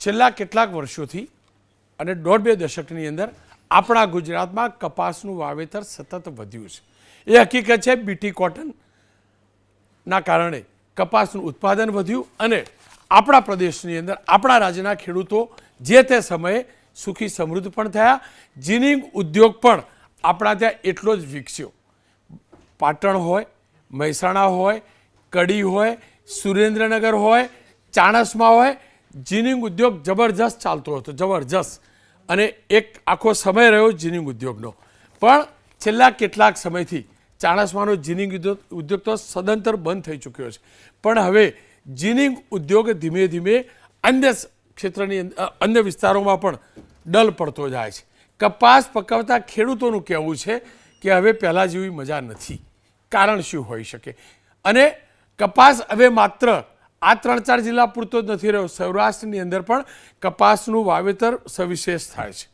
છેલ્લા કેટલાક વર્ષોથી અને દોઢ બે દશકની અંદર આપણા ગુજરાતમાં કપાસનું વાવેતર સતત વધ્યું છે. એ હકીકત છે. બીટી કોટનના કારણે કપાસનું ઉત્પાદન વધ્યું અને આપણા પ્રદેશની અંદર આપણા રાજ્યના ખેડૂતો જે તે સમયે સુખી સમૃદ્ધ પણ થયા. જીનિંગ ઉદ્યોગ પણ આપણા ત્યાં એટલો જ વિકસ્યો. પાટણ હોય, મહેસાણા હોય, કડી હોય, સુરેન્દ્રનગર હોય, ચાણસ્મા હોય, જીનિંગ ઉદ્યોગ જબરજસ્ત ચાલતો હતો, જબરજસ્ત. અને એક આખો સમય રહ્યો જીનિંગ ઉદ્યોગનો. પણ છેલ્લા કેટલાક સમયથી ચાણસ્માનો જીનિંગ ઉદ્યોગ તો સદંતર બંધ થઈ ચૂક્યો છે. પણ હવે જીનિંગ ઉદ્યોગ ધીમે ધીમે અન્ય ક્ષેત્રની અન્ય વિસ્તારોમાં પણ ડલ પડતો જાય છે. કપાસ પકવતા ખેડૂતોનું કહેવું છે કે હવે પહેલાં જેવી મજા નથી. કારણ શું હોઈ શકે? અને કપાસ હવે માત્ર આ 3-4 જિલ્લા પૂરતો જ નથી રહ્યો. સૌરાષ્ટ્રની અંદર પણ કપાસનું વાવેતર સવિશેષ થાય છે.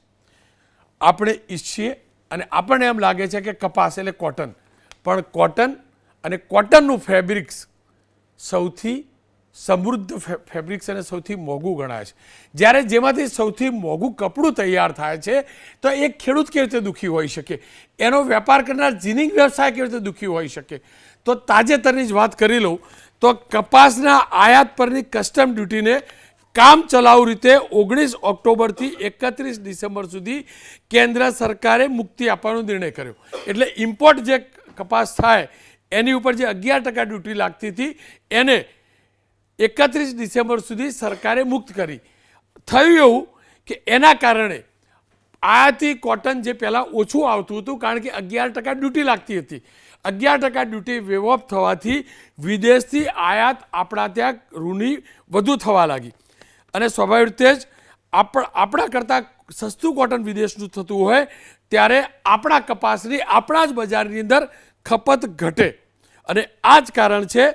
આપણે ઈચ્છીએ અને આપણને એમ લાગે છે કે કપાસ એટલે કોટન, પણ કોટન અને કોટનનું ફેબ્રિક્સ સૌથી સમૃદ્ધ ફેબ્રિક્સ અને સૌથી મોંઘું ગણાય છે. જ્યારે જેમાંથી સૌથી મોંઘું કપડું તૈયાર થાય છે તો એક ખેડૂત કેવી રીતે દુઃખી હોઈ શકે? એનો વેપાર કરનાર જીનિંગ વ્યવસાય કેવી રીતે દુઃખી હોઈ શકે? તો તાજેતરની જ વાત કરી લઉં તો કપાસના આયાત પરની કસ્ટમ ડ્યુટીને કામ ચલાઉ રીતે 19 ઓક્ટોબરથી 31 ડિસેમ્બર સુધી કેન્દ્ર સરકારે મુક્તિ આપવાનો નિર્ણય કર્યો. એટલે ઇમ્પોર્ટ જે કપાસ થાય એની ઉપર જે 11% ડ્યુટી લાગતી હતી એને 31 ડિસેમ્બર સુધી સરકારે મુક્ત કરી. થયું એવું કે એના કારણે આયાતી કોટન જે પહેલાં ઓછું આવતું હતું, કારણ કે 11% ડ્યુટી લાગતી હતી, 11% ડ્યુટી વેવ ઓફ થવાથી વિદેશથી આયાત આપણા ત્યાં ઋણી વધુ થવા લાગી. અને સ્વાભાવિક રીતે જ આપણા કરતાં સસ્તું કોટન વિદેશનું થતું હોય ત્યારે આપણા કપાસની આપણા જ બજારની અંદર ખપત ઘટે. અને આ જ કારણ છે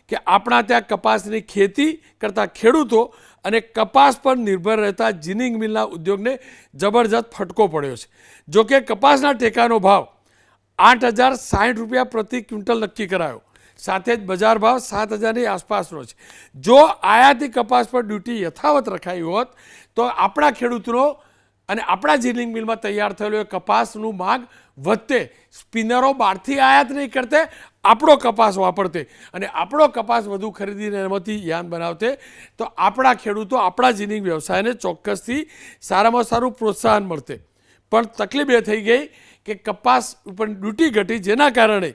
કે આપણા ત્યાં કપાસની ખેતી કરતા ખેડૂતો અને કપાસ પર નિર્ભર રહેતા જીનિંગ મિલના ઉદ્યોગને જબરજસ્ત ફટકો પડ્યો છે. જો કે કપાસના ટેકાનો ભાવ 8,060 રૂપિયા પ્રતિ ક્વિન્ટલ નક્કી કરાયો. સાથે જ બજાર ભાવ 7,000ની આસપાસનો છે. જો આયાતી કપાસ પર ડ્યુટી યથાવત રખાઈ હોત તો આપણા ખેડૂતોનો અને આપણા જીનિંગ મિલમાં તૈયાર થયેલો એ કપાસનું માંગ વધતે. સ્પિનરો બહારથી આયાત નહીં કરતે, આપણો કપાસ વાપરતે અને આપણો કપાસ વધુ ખરીદીને એમાંથી યાન બનાવતે. તો આપણા ખેડૂતો આપણા જીનિંગ વ્યવસાયને ચોક્કસથી સારામાં સારું પ્રોત્સાહન મળતે. પણ તકલીફ એ થઈ ગઈ કે કપાસ ઉપર ડ્યુટી ઘટી, જેના કારણે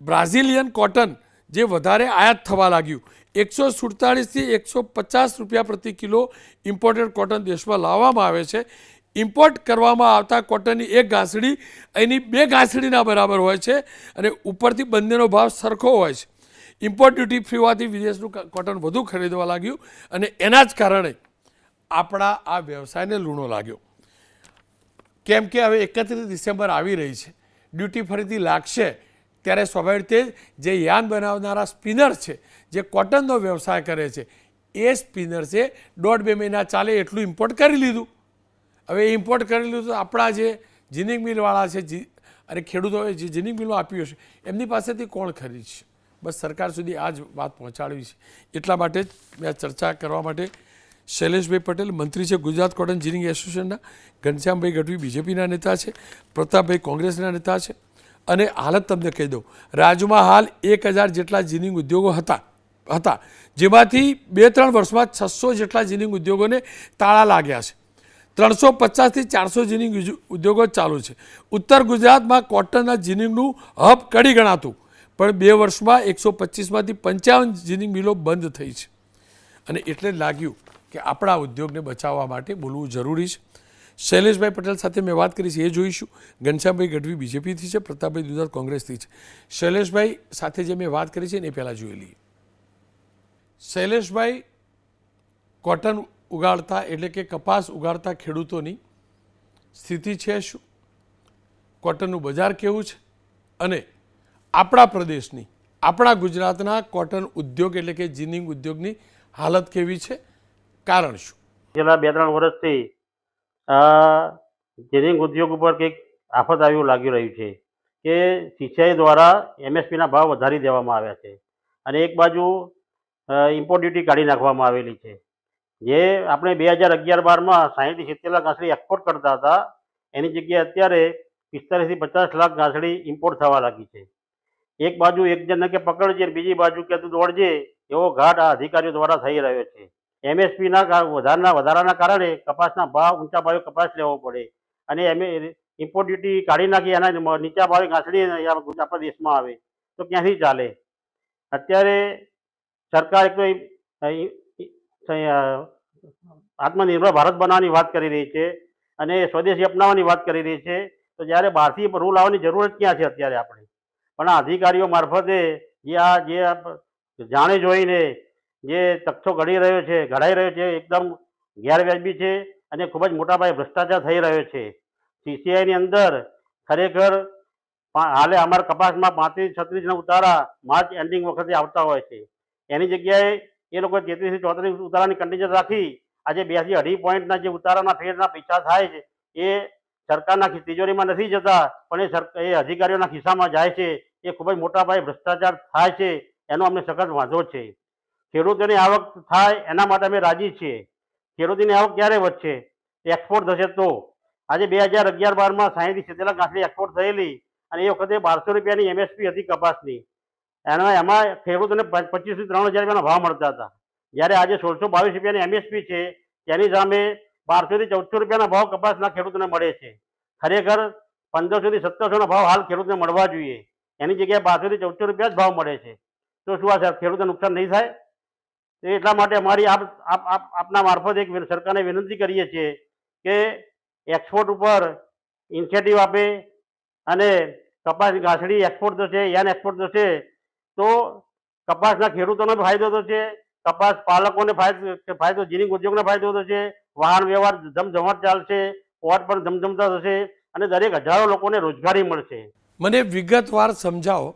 બ્રાઝિલિયન કોટન જે વધારે આયાત થવા લાગ્યું. 147થી 150 રૂપિયા પ્રતિ કિલો ઇમ્પોર્ટેડ કોટન દેશમાં લાવવામાં આવે છે. ઇમ્પોર્ટ કરવામાં આવતા કોટનની એક ઘાસડી અહીંની 2 ઘાસડીના બરાબર હોય છે અને ઉપરથી બંનેનો ભાવ સરખો હોય છે. ઇમ્પોર્ટ ડ્યુટી ફ્રી હોવાથી વિદેશનું કોટન વધુ ખરીદવા લાગ્યું અને એના જ કારણે આપણા આ વ્યવસાયને લૂણો લાગ્યો. કેમ કે હવે 31 ડિસેમ્બર આવી રહી છે, ડ્યુટી ફરીથી લાગશે ત્યારે સ્વાભાવિક રીતે જે યાન બનાવનારા સ્પિનર છે, જે કોટનનો વ્યવસાય કરે છે, એ સ્પિનર્સે 1.5-2 મહિના ચાલે એટલું ઇમ્પોર્ટ કરી લીધું. હવે એ ઇમ્પોર્ટ કરી લીધું તો આપણા જે જીનિંગ મિલવાળા છે અને ખેડૂતોએ જે જીનિંગ મિલમાં આપ્યું હશે એમની પાસેથી કોણ ખરીદશે? બસ સરકાર સુધી આ જ વાત પહોંચાડવી છે. એટલા માટે જ મેં ચર્ચા કરવા માટે શૈલેષભાઈ પટેલ મંત્રી છે ગુજરાત કોટન જીનિંગ એસોસિએશનના, ઘનશ્યામભાઈ ગઢવી બીજેપીના નેતા છે, પ્રતાપભાઈ કોંગ્રેસના નેતા છે. અને હાલત તમને કહી દઉં, રાજ્યમાં હાલ 1,000 જેટલા જીનિંગ ઉદ્યોગો હતા જેમાંથી 2-3 વર્ષમાં 600 જેટલા જીનિંગ ઉદ્યોગોને તાળા લાગ્યા છે. 350થી 400 જીનિંગ ઉદ્યોગો ચાલુ છે. ઉત્તર ગુજરાતમાં કોટનના જીનિંગનું હબ કડી ગણાતું, પણ 2 વર્ષમાં 125માંથી 55 જીનિંગ મિલો બંધ થઈ છે. અને એટલે જ લાગ્યું કે આપણા ઉદ્યોગને બચાવવા માટે બોલવું જરૂરી છે. શૈલેષભાઈ પટેલ સાથે મેં વાત કરી છે, એ જોઈશું. ઘનશ્યામભાઈ ગઢવી બીજેપીથી છે, પ્રતાપભાઈ દુધાત કોંગ્રેસથી છે. શૈલેષભાઈ સાથે જે મેં વાત કરી છે ને એ પહેલાં જોઈ લઈએ. શૈલેષભાઈ, કોટન ઉગાડતા એટલે કે કપાસ ઉગાડતા ખેડૂતોની સ્થિતિ છે શું? કોટનનું બજાર કેવું છે? અને આપણા પ્રદેશની, આપણા ગુજરાતના કોટન ઉદ્યોગ એટલે કે જીનિંગ ઉદ્યોગની હાલત કેવી છે? કારણ શું? છેલ્લા 2-3 વર્ષથી જીનિંગ ઉદ્યોગ ઉપર કંઈક આફત આવ્યું લાગી રહ્યું છે કે સિંચાઈ દ્વારા એમએસપીના ભાવ વધારી દેવામાં આવ્યા છે અને એક બાજુ ઇમ્પોર્ટ ડ્યુટી કાઢી નાખવામાં આવેલી છે, જે આપણે 2011-12માં 60-70 લાખ ગાંસડી એક્સપોર્ટ કરતા હતા એની જગ્યાએ અત્યારે 45 થી 50 લાખ ગાંસડી ઇમ્પોર્ટ થવા લાગી છે. એક બાજુ એક જણને કે પકડજે, બીજી બાજુ કે તું દોડજે, એવો ઘાટ આ અધિકારીઓ દ્વારા થઈ રહ્યો છે. એમએસપીના વધારાના કારણે કપાસના ભાવ ઊંચા ભાવે કપાસ લેવો પડે અને ઇમ્પોર્ટ ડ્યુટી કાઢી નાખી એના નીચા ભાવે ગાંસડી આપણા દેશમાં આવે તો ક્યાંથી ચાલે? અત્યારે સરકાર એક તો આત્મનિર્ભર ભારત બનાવવાની વાત કરી રહી છે અને સ્વદેશી અપનાવવાની વાત કરી રહી છે, તો જ્યારે બહારથી રૂલ આવવાની જરૂરત ક્યાં છે અત્યારે આપણે? પણ આ અધિકારીઓ મારફતે જે જાણી જોઈને જે તથ્થો ઘડાઈ રહ્યો છે એકદમ ગેરવ્યાજબી છે અને ખૂબ જ મોટા પાયે ભ્રષ્ટાચાર થઈ રહ્યો છે. સીસીઆઈની અંદર ખરેખર હાલે અમારા કપાસમાં 35-36 ઉતારા માર્ચ એન્ડિંગ વખતે આવતા હોય છે. એની જગ્યાએ એ લોકો 33 થી 34 ઉતારાની કન્ડિશન રાખી આજે 2 થી 2.5 પોઈન્ટના જે ઉતારાના ફેરના પૈસા થાય છે એ સરકારના તિજોરીમાં નથી જતા, પણ એ અધિકારીઓના ખિસ્સામાં જાય છે. એ ખૂબ જ મોટા પાયે ભ્રષ્ટાચાર થાય છે, એનો અમને સખત વાંધો છે. ખેડૂતોની આવક થાય એના માટે અમે રાજી છીએ. ખેડૂતોની આવક ક્યારે વધશે? એક્સપોર્ટ થશે તો. આજે 2011-12માં 60-70 લાખ ગાંસડી એક્સપોર્ટ થયેલી અને એ વખતે 1200 રૂપિયાની એમએસપી હતી કપાસની. એમાં ખેડૂતોને 25 થી 3000 રૂપિયાના ભાવ મળતા હતા. જ્યારે આજે 1622 રૂપિયાની એમએસપી છે, તેની સામે 1200 થી 1400 રૂપિયાના ભાવ કપાસના ખેડૂતોને મળે છે. ખરેખર 1500 થી 1700 ભાવ હાલ ખેડૂતને મળવા જોઈએ. એની જગ્યાએ 1200 થી 1400 રૂપિયા જ ભાવ મળે છે. તો શું આ ખેડૂતને નુકસાન નહીં થાય? એટલા માટે અમારી આપના મારફત એક સરકારને વિનંતી કરીએ છીએ કે એક્સપોર્ટ ઉપર ઇન્સેન્ટિવ આપે અને કપાસ ગાંસડી એક્સપોર્ટ થશે, યાન એક્સપોર્ટ થશે તો કપાસના ખેડૂતોને ફાયદો થશે, કપાસ પાલકોને ફાયદો, જીનિંગ ઉદ્યોગને ફાયદો થશે, વાહન વ્યવહાર ધમધમાટ ચાલશે, પોર્ટ પણ ધમધમતા થશે અને દરેક હજારો લોકોને રોજગારી મળશે. મને વિગતવાર સમજાવો,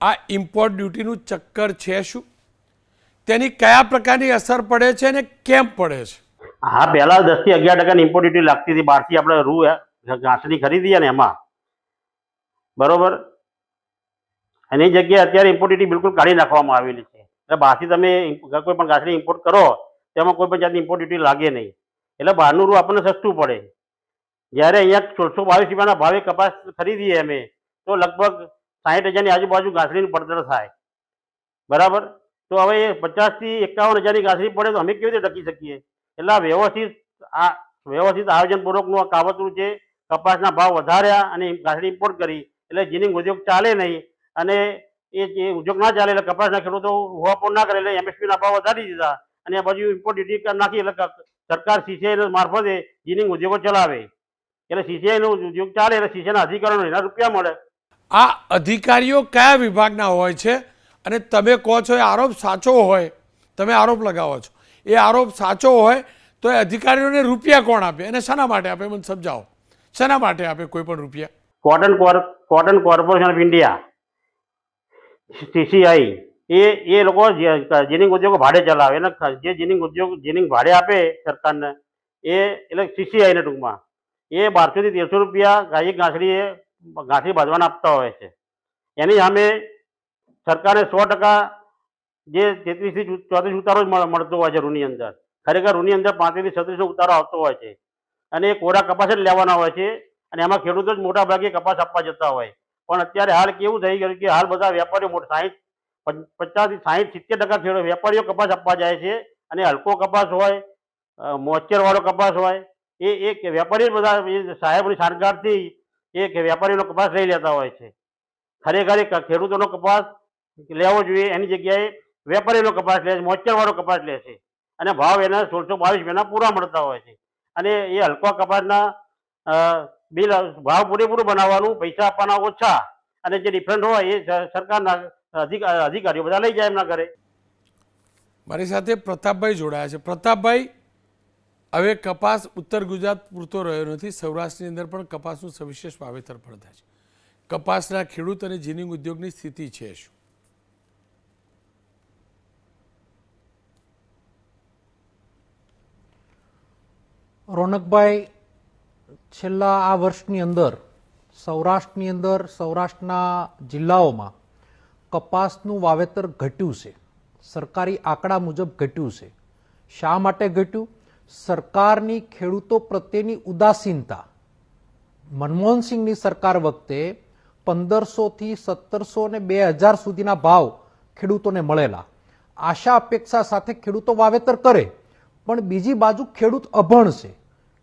આ ઇમ્પોર્ટ ડ્યુટીનું ચક્કર છે શું? તેની કયા પ્રકારની અસર પડે છે અને કેમ પડે છે? હા, પહેલા 10 થી 11% ઇમ્પોર્ટ ડ્યુટી લાગતી હતી બહારથી આપણે ઘાસડી ખરીદીએ ને એમાં, બરોબર. એની જગ્યાએ અત્યારે ઇમ્પોર્ટ ડ્યુટી બિલકુલ કાઢી નાખવામાં આવેલી છે. એટલે બહારથી તમે કોઈ પણ ઘાસડી ઇમ્પોર્ટ કરો તેમાં કોઈ પણ જાતની ઇમ્પોર્ટ ડ્યુટી લાગે નહીં. એટલે બહારનું રૂ આપણને સસ્તું પડે. જ્યારે અહીંયા 1622 રૂપિયાના ભાવે કપાસ ખરીદીએ અમે તો લગભગ 60,000ની આજુબાજુ ગાંસડીનું પડતર થાય, બરાબર. તો હવે એ 50 થી 51,000ની ગાંસડી પડે તો અમે કેવી રીતે ટકી શકીએ? એટલે વ્યવસ્થિત આયોજનપૂર્વકનું આ કાવતરું છે. કપાસના ભાવ વધાર્યા અને ગાંસડી ઇમ્પોર્ટ કરી એટલે જીનિંગ ઉદ્યોગ ચાલે નહીં અને એ જે ઉદ્યોગ ના ચાલે એટલે કપાસના ખેડૂતો હોવાપોર ના કરે એટલે એમએસપીના ભાવ વધારી દીધા અને આ બાજુ ઇમ્પોર્ટ ડ્યુટી નાખી એટલે સરકાર સીસીઆઈ મારફતે જીનિંગ ઉદ્યોગો ચલાવે એટલે સીસીઆઈનો ઉદ્યોગ ચાલે એટલે સીસીઆઈના અધિકારીઓને એના રૂપિયા મળે. આ અધિકારીઓ કયા વિભાગના હોય છે? અને તમે કહો છો એ આરોપ સાચો હોય, તમે આરોપ લગાવો છો, એ આરોપ સાચો હોય તો એ અધિકારીઓને રૂપિયા કોણ આપે અને શાના માટે આપે? મને સમજાવો, શાના માટે આપે કોઈ પણ રૂપિયા? Cotton corporation of India, CCI એ લોકો જીનિંગ ઉદ્યોગો ભાડે ચલાવે અને જે જીનિંગ ભાડે આપે સરકારને એટલે સીસીઆઈને ટૂંકમાં એ 1200 થી 1300 રૂપિયા ગાંસડી બાંધવાના આપતા હોય છે. એની સામે સરકારે 100% જે 33 થી 34 ઉતારો જ મળતો હોય છે રૂની અંદર. ખરેખર રૂની અંદર 35 થી 36 ઉતારો આવતો હોય છે અને એ કોરા કપાસ જ લેવાના હોય છે અને એમાં ખેડૂતો જ મોટા ભાગે કપાસ આપવા જતા હોય. પણ અત્યારે હાલ કેવું થઈ ગયું કે હાલ બધા વેપારીઓ 50 થી 60-70% ખેડૂતો વેપારીઓ કપાસ આપવા જાય છે અને હલકો કપાસ હોય, મોઇશ્ચર વાળો કપાસ હોય એ વેપારીઓ બધા સાહેબની સારગારથી એ વેપારીઓનો કપાસ લઈ લેતા હોય છે. ખરેખર ખેડૂતોનો કપાસ લેવો જોઈએ એની જગ્યાએ વેપારીનો કપાસ લે છે, મોઇશ્ચર વાળો કપાસ લે છે અને ભાવ એના 1622 રૂપિયાના પૂરા મળતા હોય છે. અને એ હલકા કપાસના બિલ ભાવ પૂરેપૂરું બનાવવાનું, પૈસા આપવાના ઓછા અને જે ડિફરન્ટ હોય એ સરકારના અધિકારીઓ બધા લઈ જાય એમના ઘરે. મારી સાથે પ્રતાપભાઈ જોડાયા છે. પ્રતાપભાઈ, હવે કપાસ ઉત્તર ગુજરાત પૂરતો રહ્યો નથી, સૌરાષ્ટ્રની અંદર પણ કપાસનું સવિશેષ વાવેતર પણ થાય છે. કપાસના ખેડૂત અને જીનિંગ ઉદ્યોગની સ્થિતિ છે શું? રોનકભાઈ, છેલ્લા આ વર્ષની અંદર સૌરાષ્ટ્રના જિલ્લાઓમાં કપાસનું વાવેતર ઘટ્યું છે. સરકારી આંકડા મુજબ ઘટ્યું છે. શા માટે ઘટ્યું? સરકારની ખેડૂતો પ્રત્યેની ઉદાસીનતા. મનમોહનસિંહની સરકાર વખતે 1500 થી 1700 ને 2000 સુધીના ભાવ ખેડૂતોને મળેલા. આશા અપેક્ષા સાથે ખેડૂતો વાવેતર કરે, પણ બીજી બાજુ ખેડૂત અભણ છે.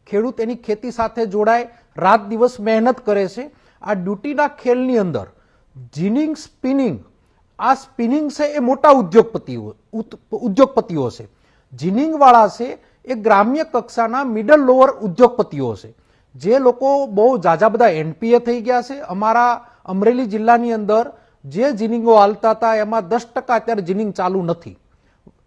ખેડૂત એની ખેતી સાથે જોડાય, રાત દિવસ મહેનત કરે છે. આ ડ્યુટીના ખેલની અંદર જીનિંગ, સ્પિનિંગ, આ સ્પિનિંગ છે એ મોટા ઉદ્યોગપતિઓ છે. જીનિંગ વાળા છે એ ગ્રામ્ય કક્ષાના મિડલ લોઅર ઉદ્યોગપતિઓ છે. જે લોકો બહુ જાજા બધા એનપીએ થઈ ગયા છે. અમારા અમરેલી જિલ્લાની અંદર જે જીનિંગો હાલતા હતા એમાં 10% અત્યારે જીનિંગ ચાલુ નથી.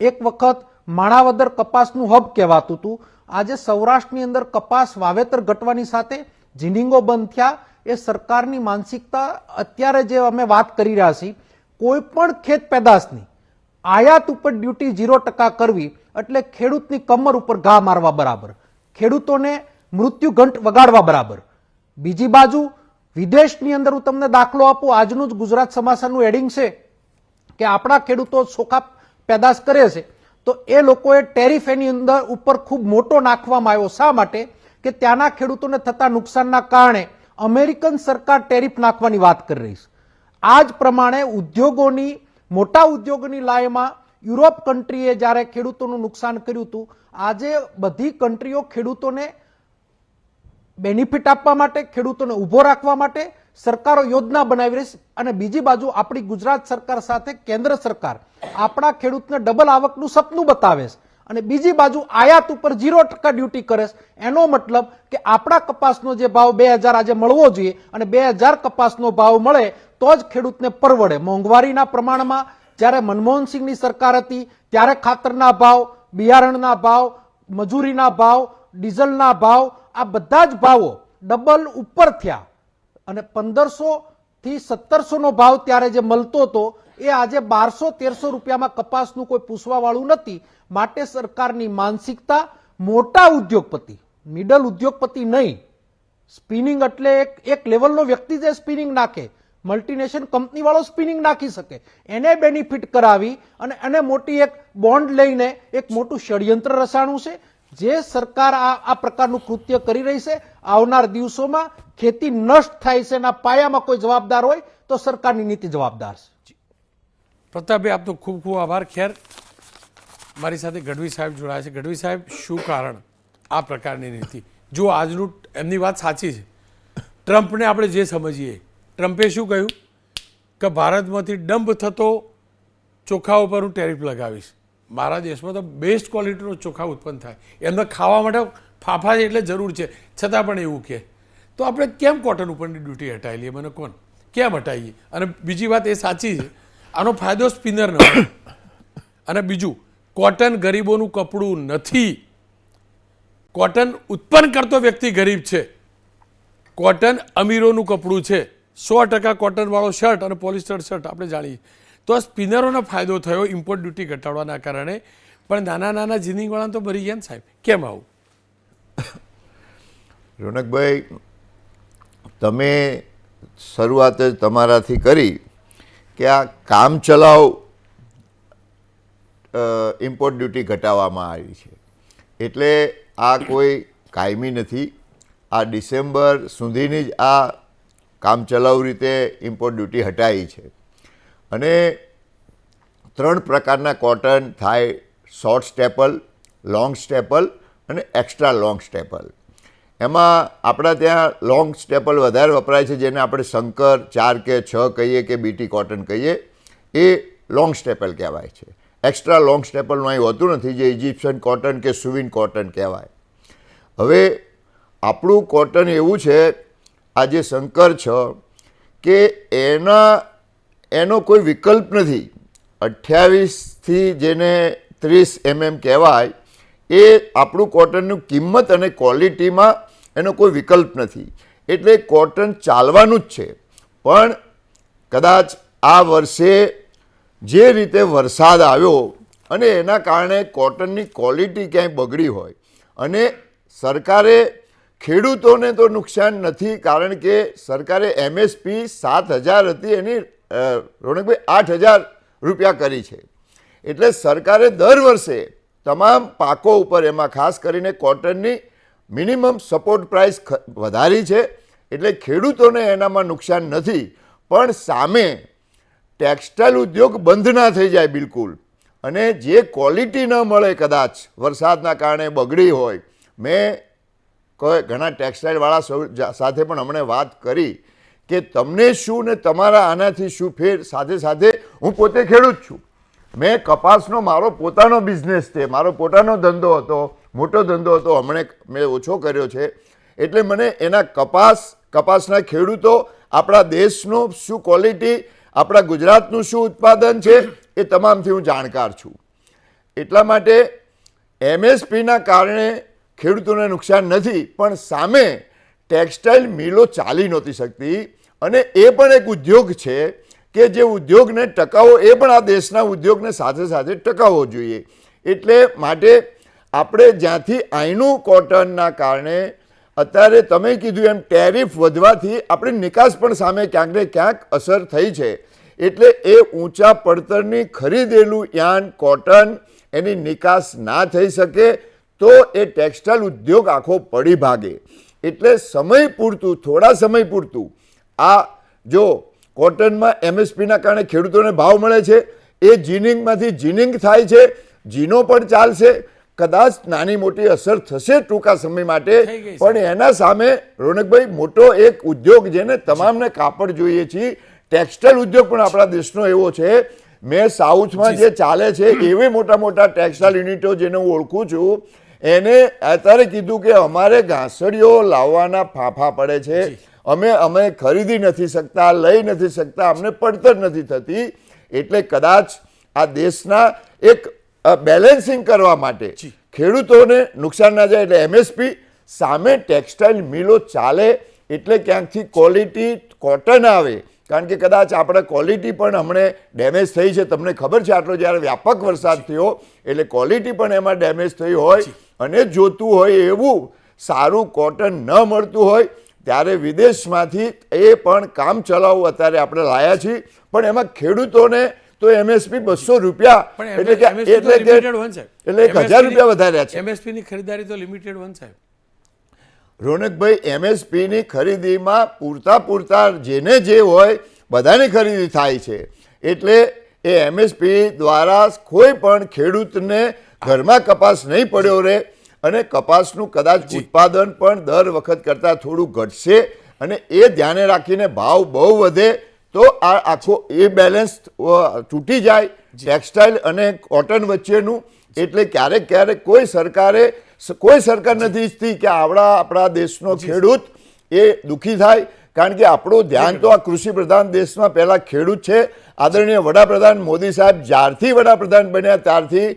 એક વખત માણાવદર કપાસનું હબ કહેવાતું હતું. આજે સૌરાષ્ટ્રની અંદર કપાસ વાવેતર ઘટવાની સાથે જીનિંગો બંધ થયા. એ સરકારની માનસિકતા. અત્યારે જે અમે વાત કરી રહ્યા છીએ, કોઈ પણ ખેત પેદાશની આયાત ઉપર ડ્યુટી 0% કરવી એટલે ખેડૂતની કમર ઉપર ઘા મારવા બરાબર, ખેડૂતોને મૃત્યુ ઘંટ વગાડવા બરાબર. બીજી બાજુ વિદેશની અંદર હું તમને દાખલો આપું. આજનું જ ગુજરાત સમાચારનું હેડિંગ છે કે આપણા ખેડૂતો ચોખા પેદાશ કરે છે તો એ લોકોએ ટેરિફ એની અંદર ઉપર ખૂબ મોટો નાખવામાં આવ્યો. શા માટે? કે ત્યાંના ખેડૂતોને થતા નુકસાનના કારણે અમેરિકન સરકાર ટેરિફ નાખવાની વાત કરી રહી છે. આ જ પ્રમાણે ઉદ્યોગોની, મોટા ઉદ્યોગોની લાયમાં યુરોપ કન્ટ્રીએ જ્યારે ખેડૂતોનું નુકસાન કર્યું હતું, આજે બધી કન્ટ્રીઓ ખેડૂતોને બેનિફિટ આપવા માટે, ખેડૂતોને ઉભો રાખવા માટે સરકારો યોજના બનાવી રહી છે. અને બીજી બાજુ આપણી ગુજરાત સરકાર સાથે કેન્દ્ર સરકાર આપણા ખેડૂતને ડબલ આવકનું સપનું બતાવે છે અને બીજી બાજુ આયાત ઉપર 0% ડ્યુટી કરે છે. એનો મતલબ કે આપણા કપાસનો જે ભાવ 2000 આજે મળવો જોઈએ અને 2000 કપાસનો ભાવ મળે તો જ ખેડૂતને પરવડે. મોંઘવારીના પ્રમાણમાં જ્યારે મનમોહનસિંહની સરકાર હતી ત્યારે ખાતરના ભાવ, બિયારણના ભાવ, મજૂરીના ભાવ, ડીઝલના ભાવ, આ બધા જ ભાવો ડબલ ઉપર થયા અને 1500 થી 1700 નો ભાવ ત્યારે જે મળતો હતો એ આજે 1200-1300 રૂપિયામાં કપાસનું કોઈ પૂછવા વાળું નથી. માટે સરકારની માનસિકતા, મોટા ઉદ્યોગપતિ, મિડલ ઉદ્યોગપતિ નહીં. સ્પિનિંગ એટલે એક લેવલનો વ્યક્તિ જે સ્પિનિંગ નાખે, મલ્ટીનેશનલ કંપની વાળો સ્પિનિંગ નાખી શકે, એને બેનિફિટ કરાવી અને એને મોટી એક બોન્ડ લઈને એક મોટું ષડયંત્ર રચાણું છે. જે સરકાર આ પ્રકારનું કૃત્ય કરી રહી છે, આવનાર દિવસોમાં ખેતી નષ્ટ થાય છે. એના પાયામાં કોઈ જવાબદાર હોય તો સરકારની નીતિ જવાબદાર છે. પ્રતાપભાઈ, આપનો ખૂબ ખૂબ આભાર. ખેર, મારી સાથે ગઢવી સાહેબ જોડાયા છે. ગઢવી સાહેબ, શું કારણ આ પ્રકારની નીતિ? જો આજનું એમની વાત સાચી છે. ટ્રમ્પને આપણે જે સમજીએ, ટ્રમ્પે શું કહ્યું કે ભારતમાંથી ડમ્પ થતો ચોખા ઉપર હું ટેરિફ લગાવીશ. મારા દેશમાં તો બેસ્ટ ક્વોલિટીનો ચોખા ઉત્પન્ન થાય, એમને ખાવા માટે ફાફા છે એટલે જરૂર છે, છતાં પણ એવું કહે તો આપણે કેમ કોટન ઉપરની ડ્યુટી હટાવી લઈએ? મને કોણ કેમ હટાવીએ? અને બીજી વાત એ સાચી છે, આનો ફાયદો સ્પિનરનો હોય. અને બીજું, કોટન ગરીબોનું કપડું નથી. કોટન ઉત્પન્ન કરતો વ્યક્તિ ગરીબ છે, કોટન અમીરોનું કપડું છે. 100% કોટનવાળો શર્ટ અને પોલિસ્ટર શર્ટ આપણે જાણીએ. તો સ્પિનરોનો ફાયદો થયો ઇમ્પોર્ટ ડ્યુટી ઘટાડવાના કારણે, પણ નાના નાના જીનિંગવાળા તો ભરી ગયા ને સાહેબ. કેમ આવું? રોનકભાઈ, તમે શરૂઆત જ તમારાથી કરી કે આ કામચલાઉ ઇમ્પોર્ટ ડ્યુટી ઘટાડવામાં આવી છે, એટલે આ કોઈ કાયમી નથી. આ ડિસેમ્બર સુધીની જ આ કામચલાઉ રીતે ઇમ્પોર્ટ ડ્યુટી હટાવી છે. અને 3 પ્રકારના કોટન થાય: શોર્ટ સ્ટેપલ, લોંગ સ્ટેપલ અને એક્સ્ટ્રા લોંગ સ્ટેપલ. એમાં આપણા ત્યાં લોંગ સ્ટેપલ વધારે વપરાય છે, જેને આપણે શંકર 4 કે 6 કહીએ કે બીટી કોટન કહીએ, એ લોંગ સ્ટેપલ કહેવાય છે. એક્સ્ટ્રા લોંગ સ્ટેપલનું અહીં હોતું નથી, જે ઇજિપ્શિયન કોટન કે સુવિન કોટન કહેવાય. હવે આપણું કોટન એવું છે, આ જે શંકર છે કે એનો કોઈ વિકલ્પ નથી. 28 થી જેને 30 mm કહેવાય, એ આપણું કોટનનું કિંમત અને ક્વોલિટીમાં એનો કોઈ વિકલ્પ નથી. એટલે કોટન ચાલવાનું જ છે. પણ કદાચ આ વર્ષે જે રીતે વરસાદ આવ્યો અને એના કારણે કોટનની ક્વોલિટી ક્યાંય બગડી હોય, અને સરકારે, ખેડૂતોને તો નુકસાન નથી, કારણ કે સરકારે MSP 7,000 હતી, એની રોનકભાઈ 8,000 રૂપિયા કરી છે. એટલે સરકારે દર વર્ષે તમામ પાકો ઉપર, એમાં ખાસ કરીને કોટનની મિનિમમ સપોર્ટ પ્રાઇસ વધારી છે, એટલે ખેડૂતોને એનામાં નુકસાન નથી. પણ સામે ટેક્સટાઇલ ઉદ્યોગ બંધ ના થઈ જાય બિલકુલ, અને જે ક્વોલિટી ન મળે કદાચ વરસાદના કારણે બગડી હોય. મેં ઘણા ટેક્સટાઇલવાળા સાથે પણ હમણાં વાત કરી કે તમને શું ને તમારા આનાથી શું ફેર. સાથે સાથે હું પોતે ખેડૂત છું, મેં કપાસનો મારો પોતાનો બિઝનેસ છે, મારો પોતાનો ધંધો હતો, મોટો ધંધો હતો, હમણાં મેં ઓછો કર્યો છે. એટલે મને એના કપાસના ખેડૂતો, આપણા દેશનો શું ક્વોલિટી, આપણા ગુજરાતનું શું ઉત્પાદન છે, એ તમામથી હું જાણકાર છું. એટલા માટે MSPના કારણે ખેડૂતોને નુકસાન નથી, પણ સામે ટેક્સટાઇલ મિલો ચાલી નહોતી શકતી. અને એ પણ એક ઉદ્યોગ છે કે જે ઉદ્યોગને ટકાવવો, એ પણ આ દેશના ઉદ્યોગને સાથે સાથે ટકાવવો જોઈએ. એટલે માટે આપણે જ્યાંથી અહીંનું કોટનના કારણે અત્યારે તમે કીધું એમ ટેરિફ વધવાથી આપણી નિકાસ પણ સામે ક્યાંક ને ક્યાંક અસર થઈ છે. એટલે એ ઊંચા પડતરની ખરીદેલું યાન કોટન એની નિકાસ ના થઈ શકે તો એ ટેક્સટાઇલ ઉદ્યોગ આખો પડી ભાગે. એટલે સમય પૂરતું, થોડા સમય પૂરતું આ જો કોટનમાં MSPના કારણે ખેડૂતોને ભાવ મળે છે, એ જીનિંગમાંથી જીનિંગ થાય છે, જીનો પણ ચાલશે. કદાચ નાની મોટી અસર થશે ટૂંકા સમય માટે, પણ એના સામે રોનકભાઈ મોટો એક ઉદ્યોગ જેને તમામને કાપડ જોઈએ છીએ, ટેક્સટાઇલ ઉદ્યોગ પણ આપણા દેશનો એવો છે. મેં સાઉથમાં જે ચાલે છે એવી મોટા મોટા ટેક્સટાઇલ યુનિટો જેને હું ઓળખું છું, એને અત્યારે કીધું કે અમારે ઘાસડીઓ લાવવાના ફાંફા પડે છે, અમે ખરીદી નથી શકતા, લઈ નથી શકતા, અમને પડતર નથી થતી. એટલે કદાચ આ દેશના એક બેલેન્સિંગ કરવા માટે ખેડૂતોને નુકસાન ના જાય, એટલે MSP સામે ટેક્સટાઇલ મિલો ચાલે, એટલે ક્યાંકથી ક્વોલિટી કોટન આવે. કારણ કે કદાચ આપણે ક્વોલિટી પણ હમણે ડેમેજ થઈ છે, તમને ખબર છે, આટલો જ્યારે વ્યાપક વરસાદ થયો એટલે ક્વોલિટી પણ એમાં ડેમેજ થઈ હોય, અને જોતું હોય એવું સારું કોટન ન મળતું હોય ત્યારે વિદેશમાંથી એ પણ કામ ચલાવવું અત્યારે આપણે લાયા છીએ. પણ એમાં ખેડૂતોને તો MSP 200 રૂપિયા એટલે 1000 રૂપિયા વધાર્યા છે. MSP ની ખરીદારી તો લિમિટેડ વન સાહેબ. રોનકભાઈ, MSPની ખરીદીમાં પૂરતા જેને જે હોય બધાની ખરીદી થાય છે. એટલે એ MSP દ્વારા કોઈ પણ ખેડૂતને ઘરમાં કપાસ નહીં પડ્યો રહે, અને કપાસનું કદાચ ઉત્પાદન પણ દર વખત કરતાં થોડું ઘટશે, અને એ ધ્યાને રાખીને ભાવ બહુ વધે તો આ આખો એ બેલેન્સ તૂટી જાય ટેક્સટાઇલ અને કોટન વચ્ચેનું. એટલે ક્યારેક કોઈ સરકાર નથી ઈચ્છતી કે આપણા દેશનો ખેડૂત એ દુઃખી થાય. કારણ કે આપણું ધ્યાન તો આ કૃષિ પ્રધાન દેશમાં પહેલા ખેડૂત છે. આદરણીય વડાપ્રધાન મોદી સાહેબ જ્યારથી વડાપ્રધાન બન્યા ત્યારથી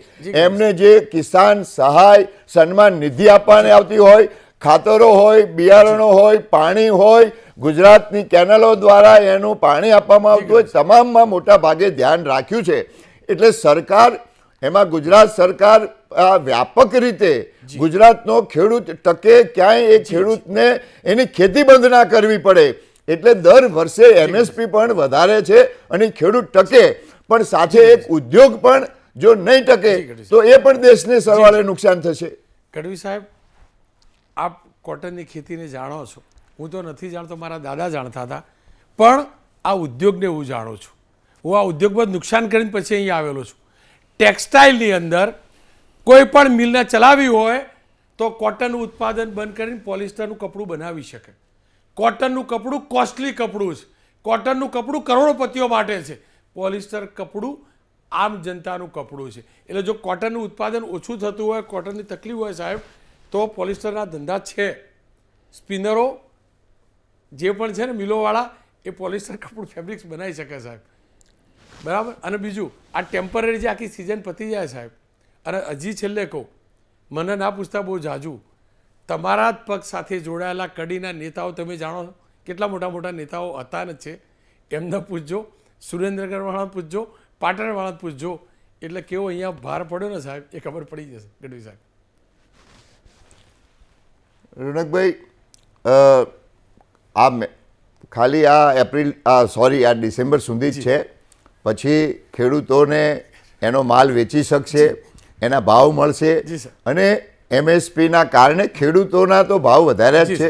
એમને જે કિસાન સહાય સન્માન નિધિ આપવાની આવતી હોય, ખાતરો હોય, બિયારણો હોય, પાણી હોય, ગુજરાતની કેનલો દ્વારા એનું પાણી આપવામાં આવતું હોય, તમામમાં મોટા ભાગે ધ્યાન રાખ્યું છે. એટલે સરકાર, એમાં ગુજરાત સરકાર વ્યાપક રીતે ગુજરાતનો ખેડૂત ટકે, ક્યાંય એ ખેડૂતને એની ખેતી બંધ ના કરવી પડે, એટલે દર વર્ષે MSP પણ વધારે છે અને ખેડૂત ટકે. પણ સાથે એક ઉદ્યોગ પણ જો નહીં ટકે તો એ પણ દેશને સરવાળે નુકસાન થશે. ગઢવી સાહેબ, આપ કોટનની ખેતીને જાણો છો, હું તો નથી જાણતો, મારા દાદા જાણતા હતા, પણ આ ઉદ્યોગને હું જાણું છું. હું આ ઉદ્યોગમાં નુકસાન કરીને પછી અહીં આવેલો છું. ટેક્સટાઇલની અંદર કોઈ પણ મિલને ચલાવી હોય તો કોટનનું ઉત્પાદન બંધ કરીને પોલિસ્ટરનું કપડું બનાવી શકે. કોટનનું કપડું કોસ્ટલી કપડું છે, કોટનનું કપડું કરોડોપતિઓ માટે છે, પોલિસ્ટર કપડું આમ જનતાનું કપડું છે. એટલે જો કોટનનું ઉત્પાદન ઓછું થતું હોય, કોટનની તકલીફ હોય સાહેબ, તો પોલિસ્ટરના ધંધા છે. સ્પિનરો જે પણ છે ને મિલોવાળા, એ પોલિસ્ટર કપડું ફેબ્રિક્સ બનાવી શકે સાહેબ, બરાબર. અને બીજું આ ટેમ્પરરી જે આખી સિઝન પતી જાય સાહેબ, અને હજી છેલ્લે કહું, મને ના પૂછતા બહુ જાજુ, તમારા જ પક્ષ સાથે જોડાયેલા કડીના નેતાઓ તમે જાણો કેટલા મોટા મોટા નેતાઓ હતા ને છે, એમને પૂછજો, સુરેન્દ્રનગરવાળા પૂછજો, પાટણવાળા પૂછજો, એટલે કેવો અહીંયા ભાર પડ્યો ને સાહેબ એ ખબર પડી જશે. ગઢવી સાહેબ. રોનકભાઈ, ખાલી આ ડિસેમ્બર સુધી જ છે, પછી ખેડૂતોને એનો માલ વેચી શકશે, એના ભાવ મળશે જી સર. અને એમએસપીના કારણે ખેડૂતોના તો ભાવ વધાર્યા જ જી છે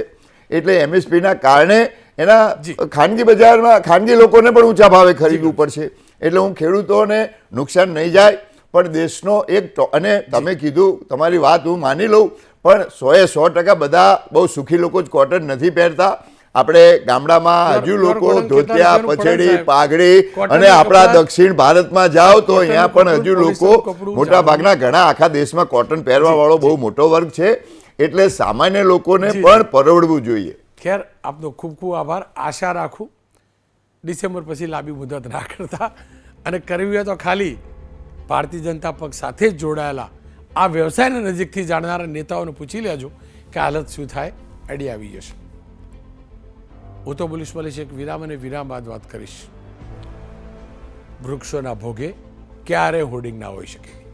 એટલે એમએસપીના કારણે એના જી. ખાનગી બજારમાં ખાનગી લોકોને પણ ઊંચા ભાવે ખરીદવું પડશે એટલે હું ખેડૂતોને નુકસાન નહીં જાય પણ દેશનો એક અને તમે કીધું તમારી વાત હું માની લઉં પણ 100% બધા બહુ સુખી લોકો જ કોટન નથી પહેરતા. આપણે ગામડામાં હજુ લોકો કોટન ધોતિયા કેટલા રૂપિયાનું પડે પછેડી સાહેબ? પાઘડી કોટનનું અને આપણા કપડાં- દક્ષિણ ભારતમાં જાઓ તો કોટનનું અહીંયા પણ હજુ કપડું, લોકો પોલિસ્ટરનું કપડું, મોટા ભાગના ઘણા આખા દેશમાં કોટન પહેરવા વાળો બહુ મોટો વર્ગ છે એટલે સામાન્ય લોકોને જી. પણ પરવડવું જોઈએ. ખેર આપનો ખૂબ ખૂબ આભાર. આશા રાખું ડિસેમ્બર પછી લાંબી મુદત ના કરતા અને કરવી હોય તો ખાલી ભારતીય જનતા પક્ષ સાથે જ જોડાયેલા આ વ્યવસાયને નજીકથી જાણનારા નેતાઓને પૂછી લેજો કે હાલત શું થાય, આઈડિયા આવી જશે. હું તો બોલીશ એક વિરામ અને વિરામ બાદ વાત કરીશ. વૃક્ષોના ભોગે ક્યારે હોર્ડિંગ ના હોઈ શકે.